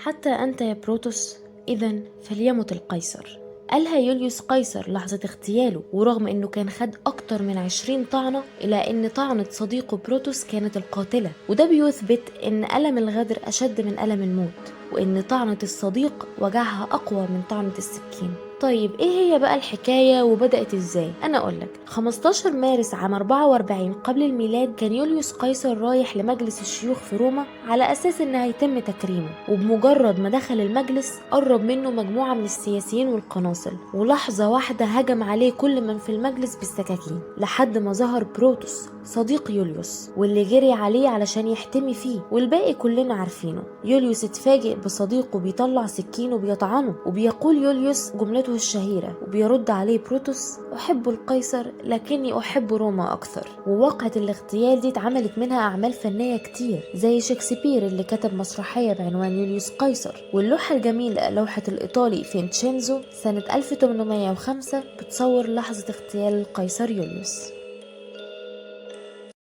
حتى أنت يا بروتوس، إذن فليمت القيصر. قالها يوليوس قيصر لحظة اغتياله، ورغم انه كان خد اكتر من 20 طعنة، الى ان طعنة صديقه بروتوس كانت القاتلة، وده بيثبت ان ألم الغدر اشد من ألم الموت، وان طعنة الصديق وجعها اقوى من طعنة السكين. طيب ايه هي بقى الحكاية وبدأت ازاي؟ انا اقولك. 15 مارس عام 44 قبل الميلاد كان يوليوس قيصر رايح لمجلس الشيوخ في روما على اساس ان هيتم تكريمه، وبمجرد ما دخل المجلس قرب منه مجموعة من السياسيين والقناصل، ولحظة واحدة هجم عليه كل من في المجلس بالسكاكين، لحد ما ظهر بروتوس صديق يوليوس واللي جري عليه علشان يحتمي فيه، والباقي كلنا عارفينه. يوليوس اتفاجئ بصديقه بيطلع سكينه وبيطعنه، وبيقول يوليوس جملته الشهيرة، وبيرد عليه بروتوس: أحب القيصر لكني أحب روما أكثر. وواقعة الاغتيال دي اتعملت منها أعمال فنية كتير، زي شكسبير اللي كتب مسرحية بعنوان يوليوس قيصر، واللوحة الجميلة لوحة الإيطالي فينتشينزو سنة 1805 بتصور لحظة اغتيال القيصر يوليوس.